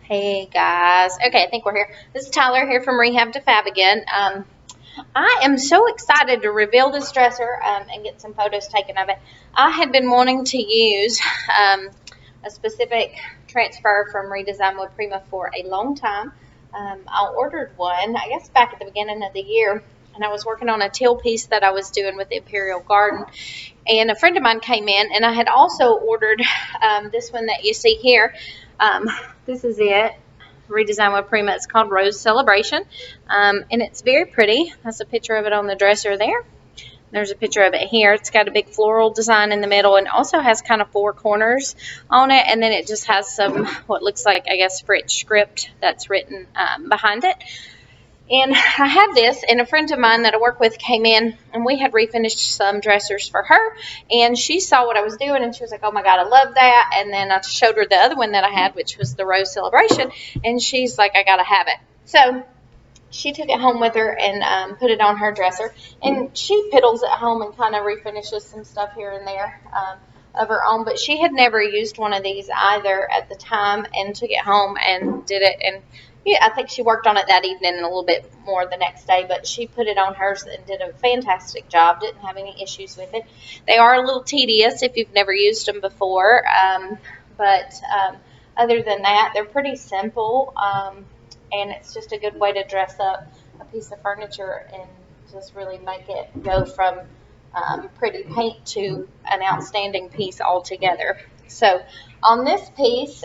Hey guys. Okay, I think we're here. This is Tyler here from Rehab to Fab again. I am so excited to reveal this dresser and get some photos taken of it. I had been wanting to use a specific transfer from ReDesign With Prima for a long time. I ordered one, I guess, back at the beginning of the year, and I was working on a teal piece that I was doing with the Imperial Garden. And a friend of mine came in, and I had also ordered this one that you see here. This is it. ReDesign With Prima. It's called Rose Celebration, and it's very pretty. That's a picture of it on the dresser there. There's a picture of it here. It's got a big floral design in the middle, and also has kind of 4 corners on it, and then it just has some what looks like, I guess, French script that's written behind it. And I have this, and a friend of mine that I work with came in, and we had refinished some dressers for her, and she saw what I was doing, and she was like, oh my God, I love that. And then I showed her the other one that I had, which was the Rose Celebration, and she's like, I gotta have it. So she took it home with her and put it on her dresser, and she piddles at home and kind of refinishes some stuff here and there of her own, but she had never used one of these either at the time, and took it home and did it. And yeah, I think she worked on it that evening and a little bit more the next day, but she put it on hers and did a fantastic job. Didn't have any issues with it. They are a little tedious if you've never used them before, but other than that, they're pretty simple, and it's just a good way to dress up a piece of furniture and just really make it go from pretty paint to an outstanding piece altogether. So on this piece,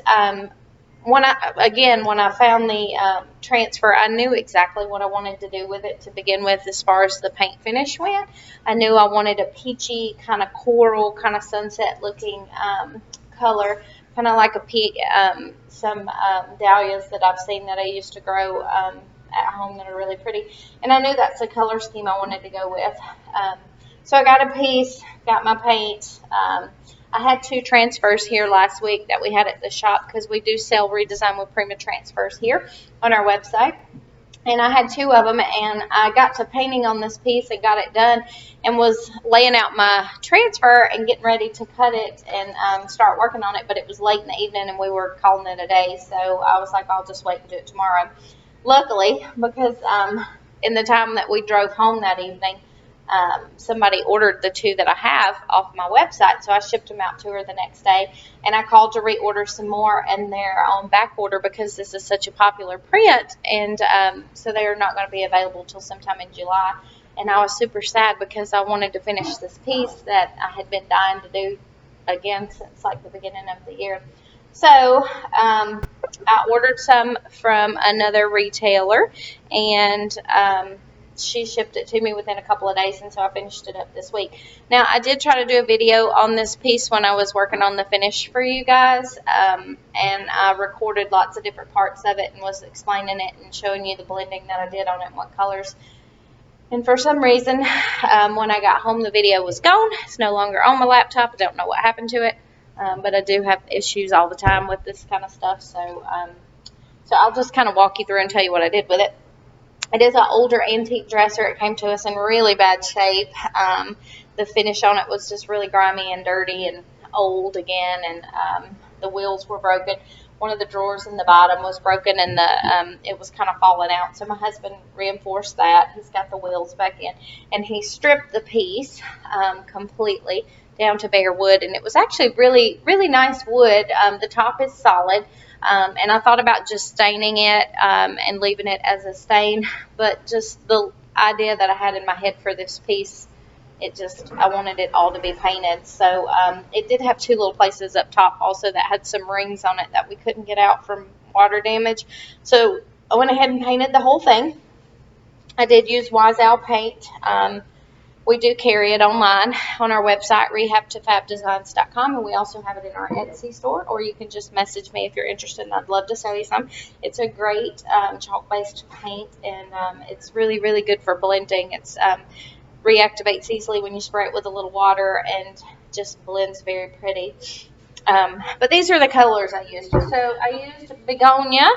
when I found the transfer, I knew exactly what I wanted to do with it to begin with. As far as the paint finish went, I knew I wanted a peachy kind of coral, kind of sunset looking color, kind of like some dahlias that I've seen that I used to grow at home that are really pretty. And I knew that's the color scheme I wanted to go with. So I got a piece, got my paint. I had 2 transfers here last week that we had at the shop, because we do sell ReDesign With Prima transfers here on our website. And I had 2 of them, and I got to painting on this piece and got it done, and was laying out my transfer and getting ready to cut it and start working on it. But it was late in the evening, and we were calling it a day, so I was like, I'll just wait and do it tomorrow. Luckily, because in the time that we drove home that evening, somebody ordered the 2 that I have off my website, so I shipped them out to her the next day. And I called to reorder some more, and they're on back order because this is such a popular print, and so they are not going to be available till sometime in July. And I was super sad because I wanted to finish this piece that I had been dying to do again since like the beginning of the year. So I ordered some from another retailer, and she shipped it to me within a couple of days, and so I finished it up this week. Now, I did try to do a video on this piece when I was working on the finish for you guys, and I recorded lots of different parts of it and was explaining it and showing you the blending that I did on it and what colors. And for some reason, when I got home, the video was gone. It's no longer on my laptop. I don't know what happened to it, but I do have issues all the time with this kind of stuff, so I'll just kind of walk you through and tell you what I did with it. It is an older antique dresser. It came to us in really bad shape. The finish on it was just really grimy and dirty and old again, and the wheels were broken. One of the drawers in the bottom was broken, and it was kind of falling out. So my husband reinforced that. He's got the wheels back in, and he stripped the piece completely down to bare wood, and it was actually really, really nice wood. The top is solid. And I thought about just staining it and leaving it as a stain, but just the idea that I had in my head for this piece, I wanted it all to be painted. So it did have 2 little places up top also that had some rings on it that we couldn't get out from water damage. So I went ahead and painted the whole thing. I did use Wise Owl paint. We do carry it online on our website, rehabtofabdesigns.com, and we also have it in our Etsy store, or you can just message me if you're interested, and I'd love to sell you some. It's a great chalk-based paint, and it's really, really good for blending. It reactivates easily when you spray it with a little water, and just blends very pretty. But these are the colors I used. So I used Begonia,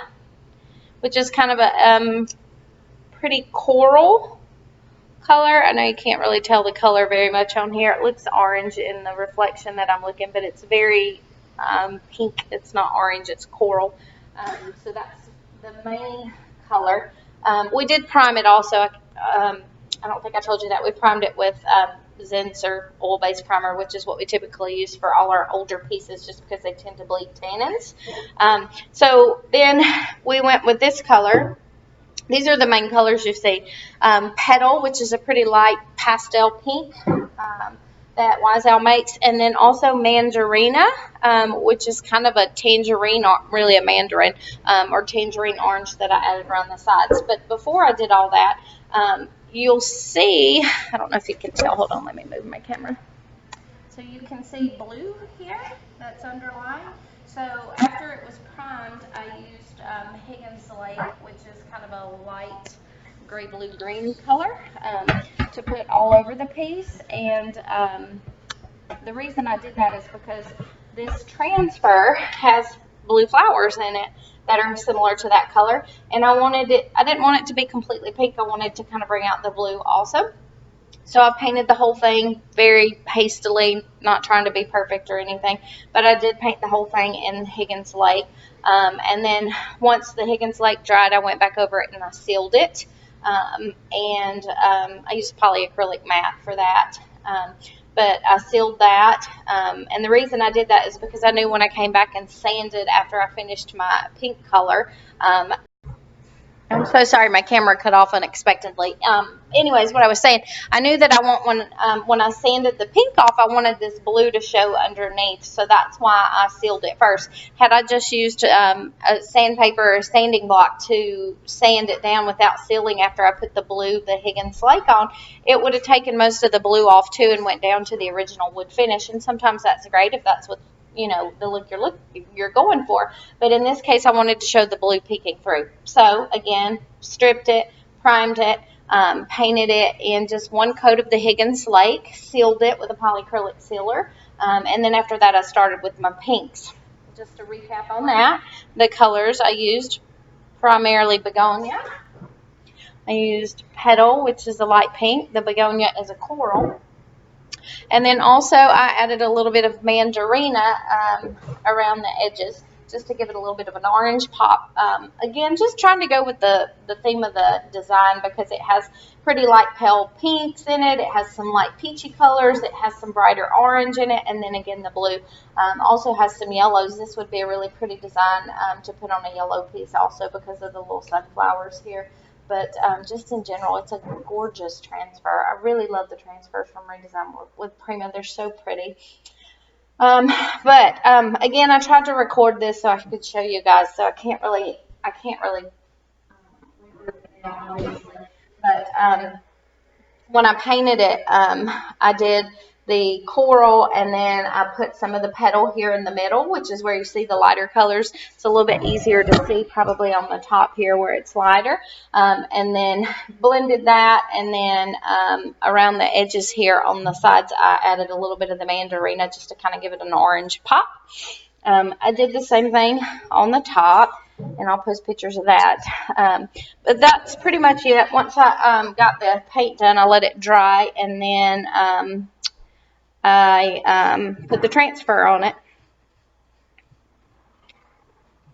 which is kind of a pretty coral color. I know you can't really tell the color very much on here. It looks orange in the reflection that I'm looking, but it's very pink. It's not orange, it's coral. So that's the main color. We did prime it also. I don't think I told you that. We primed it with Zinsser oil-based primer, which is what we typically use for all our older pieces just because they tend to bleed tannins. So then we went with this color. These are the main colors you see. Petal, which is a pretty light pastel pink that Wiesel makes, and then also Mandarina, which is kind of a tangerine, really a mandarin, or tangerine orange that I added around the sides. But before I did all that, you'll see, I don't know if you can tell, hold on, let me move my camera. So you can see blue here that's underlined. So after it was primed, I used Higgins Lake, which is kind of a light gray, blue, green color to put all over the piece. And the reason I did that is because this transfer has blue flowers in it that are similar to that color. And I didn't want it to be completely pink. I wanted to kind of bring out the blue also. So I painted the whole thing very hastily, not trying to be perfect or anything, but I did paint the whole thing in Higgins Lake. And then once the Higgins Lake dried, I went back over it and I sealed it. I used polyacrylic matte for that. But I sealed that. And the reason I did that is because I knew when I came back and sanded after I finished my pink color, I'm so sorry, my camera cut off unexpectedly. Anyways, what I was saying, I knew that when I sanded the pink off, I wanted this blue to show underneath, so that's why I sealed it first. Had I just used a sandpaper or a sanding block to sand it down without sealing after I put the Higgins Lake on, it would have taken most of the blue off too and went down to the original wood finish, and sometimes that's great if that's what the look you're going for. But in this case, I wanted to show the blue peeking through. So again, stripped it, primed it, painted it in just one coat of the Higgins Lake, sealed it with a polyacrylic sealer, and then after that I started with my pinks. Just to recap on that, the colors I used primarily Begonia. I used Petal, which is a light pink. The Begonia is a coral. And then also I added a little bit of Mandarina around the edges just to give it a little bit of an orange pop. Again, just trying to go with the theme of the design because it has pretty light pale pinks in it. It has some light peachy colors. It has some brighter orange in it. And then again, the blue also has some yellows. This would be a really pretty design to put on a yellow piece also because of the little sunflowers here. But just in general, it's a gorgeous transfer. I really love the transfers from ReDesign with Prima. They're so pretty. Again, I tried to record this so I could show you guys. So I can't really obviously. But when I painted it, I did the coral, and then I put some of the petal here in the middle, which is where you see the lighter colors. It's a little bit easier to see probably on the top here where it's lighter. And then blended that, and then around the edges here on the sides, I added a little bit of the Mandarina just to kind of give it an orange pop. I did the same thing on the top, and I'll post pictures of that. But that's pretty much it. Once I got the paint done, I let it dry, and then I put the transfer on it.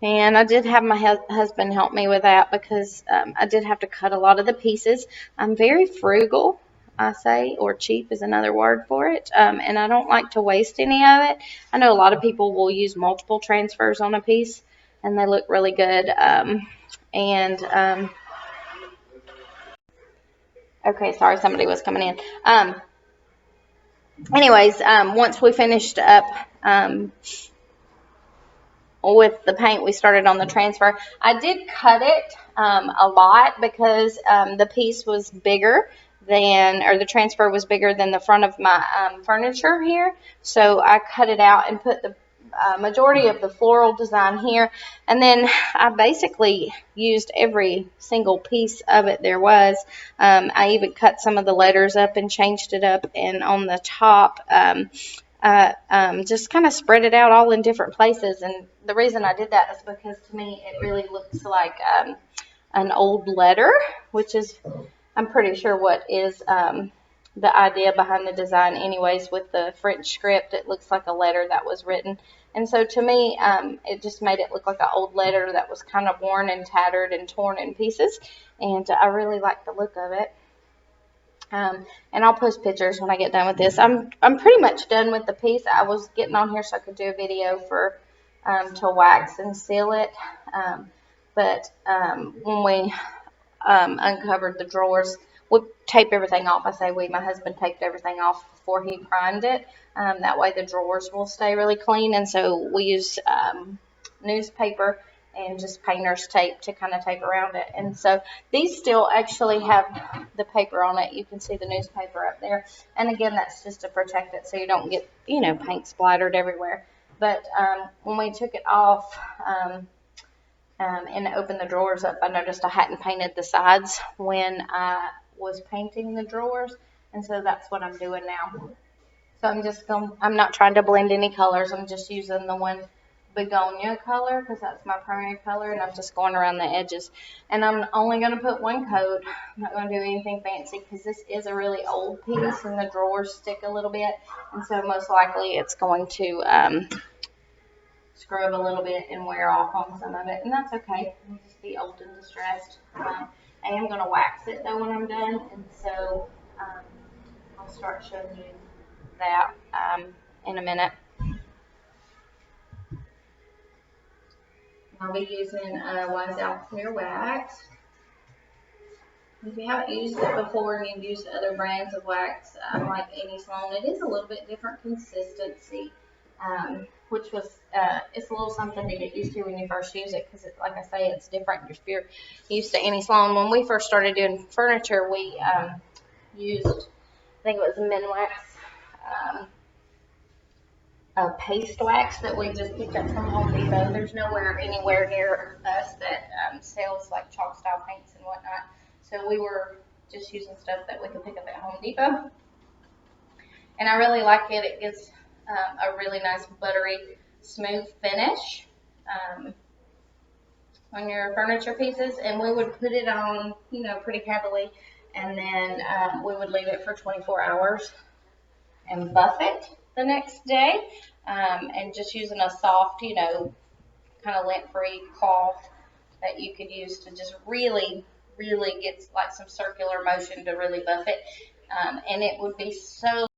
And I did have my husband help me with that because I did have to cut a lot of the pieces. I'm very frugal, I say, or cheap is another word for it. And I don't like to waste any of it. I know a lot of people will use multiple transfers on a piece, and they look really good. Okay, sorry, somebody was coming in. Once we finished up with the paint, we started on the transfer. I did cut it a lot because the piece was bigger the transfer was bigger than the front of my furniture here. So I cut it out and put the majority of the floral design here. And then I basically used every single piece of it there was. I even cut some of the letters up and changed it up. And on the top, just kind of spread it out all in different places. And the reason I did that is because to me it really looks like an old letter, which is, I'm pretty sure, what is the idea behind the design anyways. With the French script, it looks like a letter that was written And so to me, it just made it look like an old letter that was kind of worn and tattered and torn in pieces. And I really like the look of it. And I'll post pictures when I get done with this. I'm pretty much done with the piece. I was getting on here so I could do a video for to wax and seal it. But when we uncovered the drawers, we taped everything off. I say we, my husband taped everything off before he primed it. That way the drawers will stay really clean. And so we use newspaper and just painter's tape to kind of tape around it. And so these still actually have the paper on it. You can see the newspaper up there. And again, that's just to protect it so you don't get, paint splattered everywhere. But when we took it off and opened the drawers up, I noticed I hadn't painted the sides when I was painting the drawers. And so that's what I'm doing now. So I'm not trying to blend any colors. I'm just using the one Begonia color because that's my primary color, and I'm just going around the edges. And I'm only going to put one coat. I'm not going to do anything fancy because this is a really old piece and the drawers stick a little bit, and so most likely it's going to scrub a little bit and wear off on some of it, and that's okay. It'll just be old and distressed. I am going to wax it though when I'm done, and so I'll start showing you that in a minute. I'll be using Wise Out Clear Wax. If you haven't used it before and you've used other brands of wax like Amy Sloan, it is a little bit different consistency, which was it's a little something to get used to when you first use it because, like I say, it's different if you're used to Amy Sloan. When we first started doing furniture, we used, I think it was Minwax. A paste wax that we just picked up from Home Depot. There's nowhere anywhere near us that sells like chalk style paints and whatnot. So we were just using stuff that we could pick up at Home Depot. And I really like it. It gives a really nice buttery, smooth finish on your furniture pieces. And we would put it on, pretty heavily. And then we would leave it for 24 hours and buff it the next day, and just using a soft, kind of lint-free cloth that you could use to just really get like some circular motion to really buff it, and it would be so